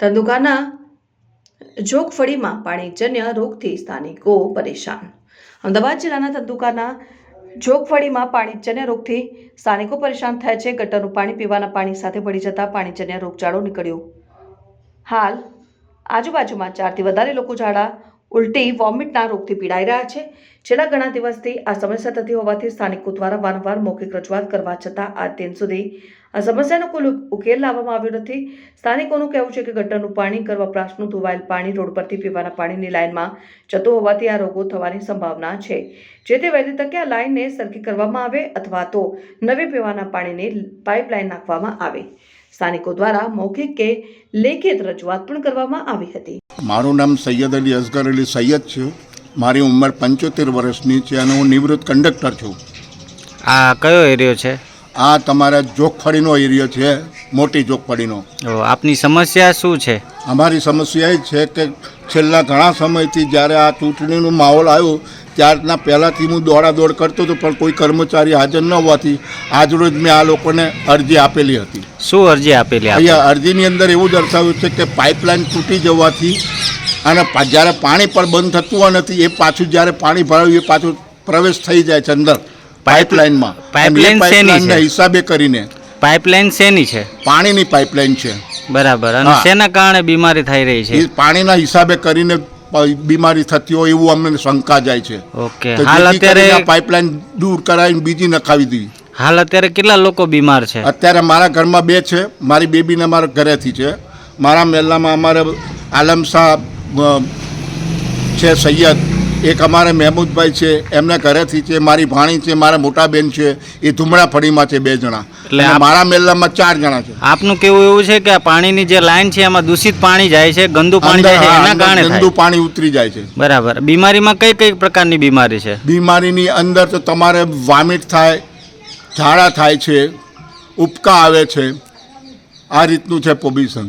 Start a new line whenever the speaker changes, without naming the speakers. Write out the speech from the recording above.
ધંધુકાના જોગફળીમાં પાણીજન્ય રોગથી સ્થાનિકો પરેશાન। અમદાવાદ જિલ્લાના ધંધુકાના જોગફળીમાં પાણીજન્ય રોગથી સ્થાનિકો પરેશાન થયા છે। ગટરનું પાણી પીવાના પાણી સાથે ભળી જતા પાણીજન્ય રોગચાળો નીકળ્યો। હાલ આજુબાજુમાં 4 થી વધારે લોકો ઝાડા ઉલટી વોમિટના રોગથી પીડાઈ રહ્યા છે। છેલ્લા ઘણા દિવસથી આ સમસ્યા થતી હોવાથી સ્થાનિકો દ્વારા વારંવાર મૌખિક રજૂઆત કરવા છતાં આજ દિન સુધી આ સમસ્યાનો કોઈ ઉકેલ લાવવામાં આવ્યો નથી। સ્થાનિકોનું કહેવું છે કે ગટરનું પાણી, ઘર વપરાશનું ધોવાયેલ પાણી રોડ પરથી પીવાના પાણીની લાઇનમાં જતું હોવાથી આ રોગો થવાની સંભાવના છે। જેથી વહેલી તકે આ લાઇનને સરખી કરવામાં આવે અથવા તો નવી પીવાના પાણીની પાઇપલાઇન નાખવામાં આવે। સ્થાનિકો દ્વારા મૌખિક કે લેખિત રજૂઆત પણ કરવામાં આવી હતી।
મારું નામ સૈયદ અલી અસગર અલી સૈયદ છે। મારી ઉંમર 75 વર્ષની છે અને હું નિવૃત્ત કંડક્ટર છું।
આ કયો એરિયો છે?
આ તમારા જોગફળીનો એરિયો છે, મોટી જોગફળીનો।
આપની સમસ્યા શું છે?
અમારી સમસ્યા એ છે કે છેલ્લા ઘણા સમયથી જ્યારે આ ચૂંટણીનો માહોલ આવ્યો ત્યારના પહેલાંથી હું દોડાદોડ કરતો હતો, પણ કોઈ કર્મચારી હાજર ન હોવાથી આજરોજ મેં આ લોકોને અરજી આપેલી હતી।
શું અરજી આપેલી?
અહીંયા અરજીની અંદર એવું દર્શાવ્યું છે કે પાઇપલાઇન તૂટી જવાથી અને જ્યારે પાણી પણ બંધ થતું હોય નથી, એ પાછું જ્યારે પાણી ભરાયું એ પાછું પ્રવેશ થઈ જાય છે અંદર પાઇપલાઇનમાં। પાઇપલાઇનના હિસાબે કરીને
પાઇપલાઇન શેની છે?
પાણીની પાઇપલાઇન છે।
બરાબર। અને શેના કારણે બીમારી થઈ રહી છે?
એ પાણીના હિસાબે કરીને બીમારી થતી હોય એવું અમને શંકા જાય છે।
ઓકે, હાલ અત્યારે
પાઇપલાઇન દૂર કરાવીને બીજી નખાવી દીધી।
હાલ અત્યારે કેટલા લોકો બીમાર છે?
અત્યારે મારા ઘરમાં 2 છે, મારી બેબીને મારા ઘરેથી છે। મારા મહેલામાં અમારે આલમ સાહેબ છે સૈયદ, એક અમારે મહેમૂદભાઈ છે એમના ઘરેથી છે, મારી ભાણી છે, મારા મોટા બેન છે, એ ધુમડાફળીમાં છે 2 જણા, એટલે મારા મહેલામાં 4 જણા છે।
આપનું કેવું એવું છે કે આ પાણીની જે લાઈન છે એમાં દૂષિત પાણી જાય છે, ગંદુ પાણી જાય છે, એના કારણે
ગંદુ પાણી ઉતરી જાય છે।
બરાબર। બીમારીમાં કઈ કઈ પ્રકારની બીમારી છે?
બીમારીની અંદર તો તમારે વોમિટ થાય, ઝાડા થાય છે, ઉપકા આવે છે, આ રીતનું છે પોઝિશન।